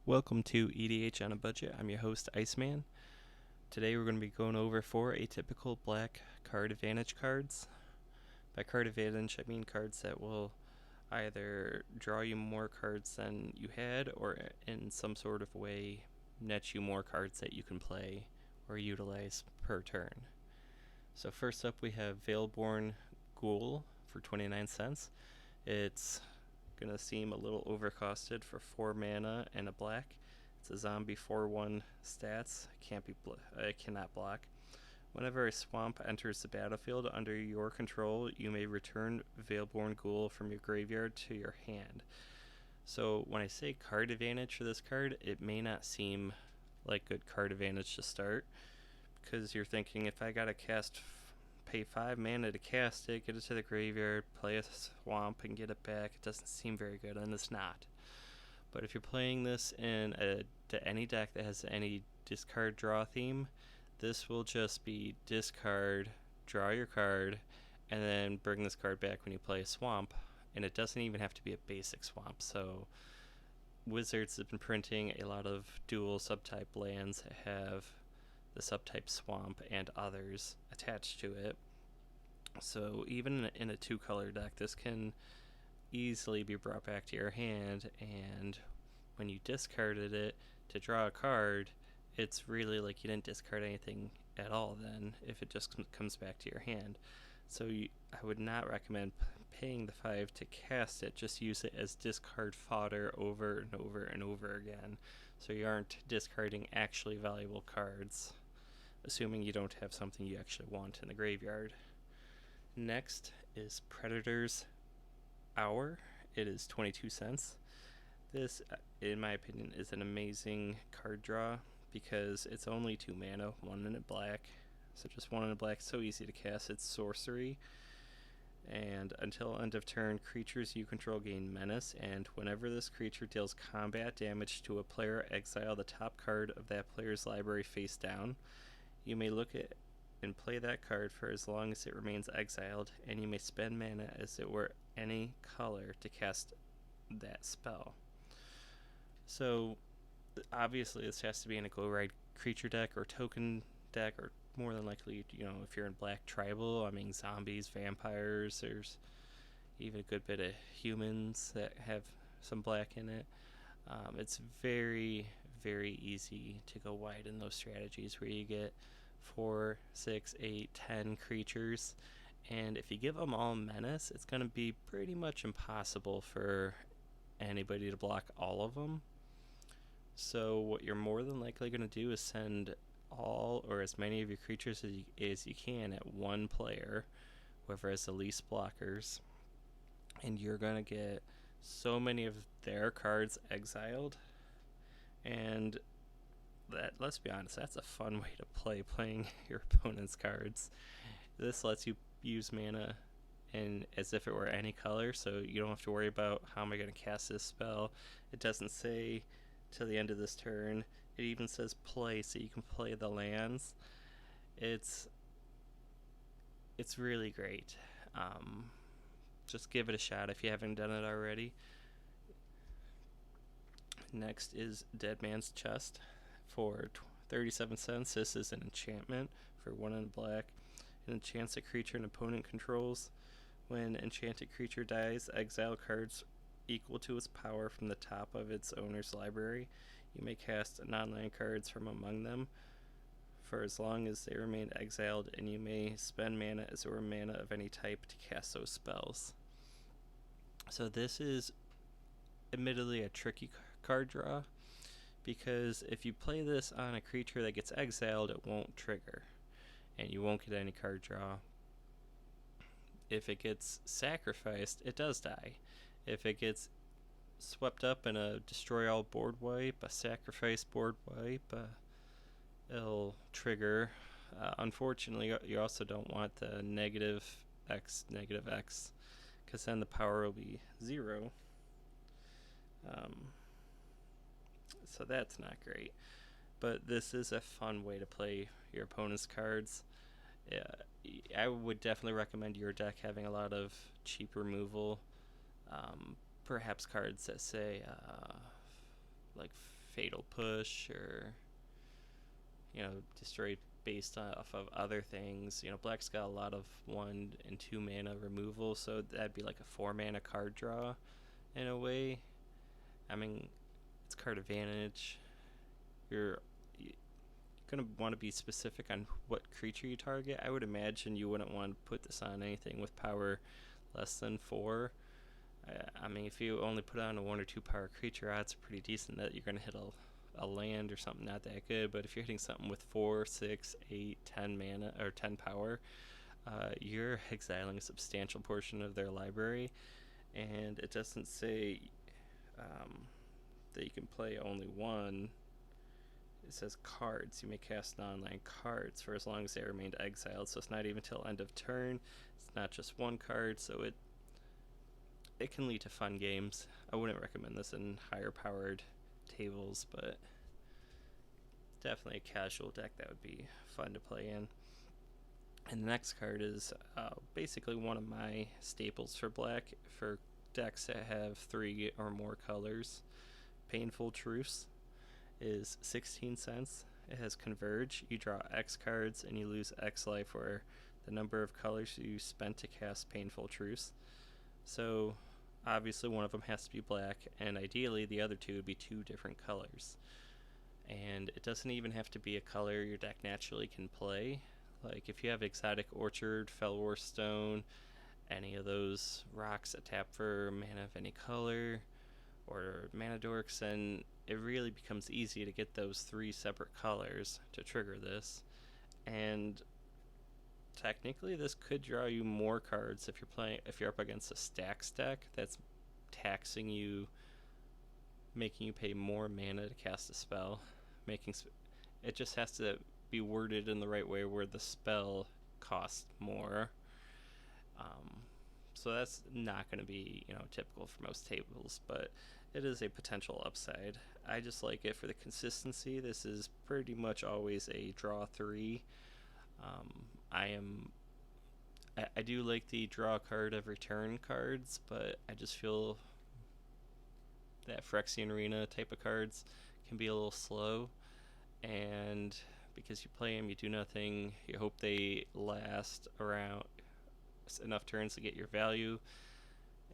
Welcome to EDH on a Budget. I'm your host, Iceman. Today we're going to be going over 4 atypical black card advantage cards. By card advantage, I mean cards that will either draw you more cards than you had, or in some sort of way net you more cards that you can play or utilize per turn. So first up we have Veilborn Ghoul for 29 cents. It's going to seem a little overcosted for 4 mana and a black. It's a zombie 4/1 stats. It cannot block. Whenever a swamp enters the battlefield under your control, you may return Veilborn Ghoul from your graveyard to your hand. So when I say card advantage for this card, it may not seem like good card advantage to start, because you're thinking, if I gotta pay 5 mana to cast it, get it to the graveyard, play a swamp, and get it back, it doesn't seem very good, and it's not. But if you're playing this in any deck that has any discard draw theme, this will just be discard, draw your card, and then bring this card back when you play a swamp. And it doesn't even have to be a basic swamp. So Wizards have been printing a lot of dual subtype lands that have the subtype swamp and others attached to it. So even in a 2-color deck, this can easily be brought back to your hand, and when you discarded it to draw a card, it's really like you didn't discard anything at all then, if it just comes back to your hand. So I would not recommend paying the 5 to cast it. Just use it as discard fodder over and over and over again, so you aren't discarding actually valuable cards, assuming you don't have something you actually want in the graveyard. Next is Predator's Hour. It is 22 cents. This, in my opinion, is an amazing card draw because it's only 2 mana, 1 in a black. So just 1 in a black, so easy to cast. It's sorcery. And until end of turn, creatures you control gain menace, and whenever this creature deals combat damage to a player, exile the top card of that player's library face down. You may look at and play that card for as long as it remains exiled, and you may spend mana as it were any color to cast that spell. So obviously this has to be in a go-ride creature deck or token deck, or more than likely, if you're in black tribal, I mean zombies, vampires, there's even a good bit of humans that have some black in it. It's very, very easy to go wide in those strategies where you get 4, 6, 8, 10 creatures, and if you give them all menace, it's going to be pretty much impossible for anybody to block all of them. So what you're more than likely going to do is send all or as many of your creatures as you can at one player, whoever has the least blockers, and you're going to get so many of their cards exiled. And that, let's be honest, that's a fun way to playing your opponent's cards. This lets you use mana and as if it were any color, so you don't have to worry about how am I going to cast this spell. It doesn't say till the end of this turn. It even says play, so you can play the lands. It's really great. Just give it a shot if you haven't done it already. Next is Dead Man's Chest for 37 cents. This is an enchantment for 1 in black. It enchants a creature an opponent controls. When enchanted creature dies, exile cards equal to its power from the top of its owner's library. You may cast non-land cards from among them for as long as they remain exiled, and you may spend mana as or mana of any type to cast those spells. So this is admittedly a tricky card draw, because if you play this on a creature that gets exiled, it won't trigger, and you won't get any card draw. If it gets sacrificed, it does die. If it gets swept up in a destroy all board wipe, a sacrifice board wipe, it'll trigger. Unfortunately, you also don't want the negative X, because then the power will be 0. So that's not great. But this is a fun way to play your opponent's cards. I would definitely recommend your deck having a lot of cheap removal. Perhaps cards that say like Fatal Push or, destroy based off of other things. Black's got a lot of 1 and 2 mana removal, so that'd be like a 4 mana card draw in a way. I mean, it's card advantage. You're going to want to be specific on what creature you target. I would imagine you wouldn't want to put this on anything with power less than 4. I mean, if you only put on a 1 or 2 power creature, odds are pretty decent that you're going to hit a land or something not that good. But if you're hitting something with 4, 6, 8, 10 mana or 10 power, you're exiling a substantial portion of their library. And it doesn't say that you can play only one. It says cards. You may cast non-land cards for as long as they remained exiled. So it's not even till end of turn. It's not just one card, so it can lead to fun games. I wouldn't recommend this in higher powered tables, but definitely a casual deck that would be fun to play in. And the next card is basically one of my staples for black for decks that have 3 or more colors. Painful Truce is 16 cents. It has Converge. You draw X cards and you lose X life, or the number of colors you spent to cast Painful Truce. So obviously one of them has to be black, and ideally the other 2 would be 2 different colors. And it doesn't even have to be a color your deck naturally can play. Like if you have Exotic Orchard, Fellwar Stone, any of those rocks that tap for mana of any color, or mana dorks, then it really becomes easy to get those 3 separate colors to trigger this. And technically this could draw you more cards if you're up against a stacks deck that's taxing you, making you pay more mana to cast a spell. It just has to be worded in the right way where the spell costs more. So that's not going to be typical for most tables, but it is a potential upside. I just like it for the consistency. This is pretty much always a draw 3. I do like the draw a card every turn cards, but I just feel that Phyrexian Arena type of cards can be a little slow, and because you play them, you do nothing, you hope they last around enough turns to get your value,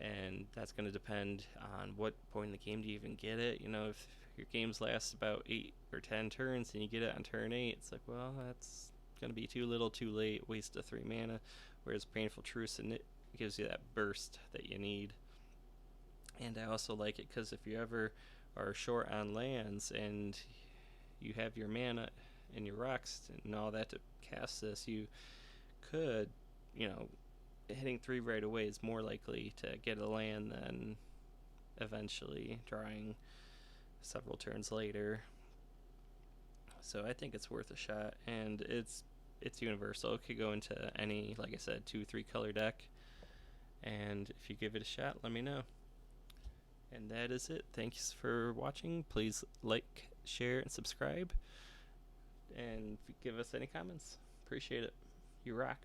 and that's going to depend on what point in the game do you even get it. If your games last about 8 or 10 turns and you get it on turn 8, it's like, well, that's going to be too little too late, waste of 3 mana, whereas Painful Truce, and it gives you that burst that you need. And I also like it because if you ever are short on lands and you have your mana and your rocks and all that to cast this, you could, hitting 3 right away is more likely to get a land than eventually drawing several turns later. So I think it's worth a shot, and it's universal. It could go into any, like I said, 2-3 color deck, and if you give it a shot, let me know. And that is it. Thanks for watching. Please like, share, and subscribe, and give us any comments. Appreciate it. You rock.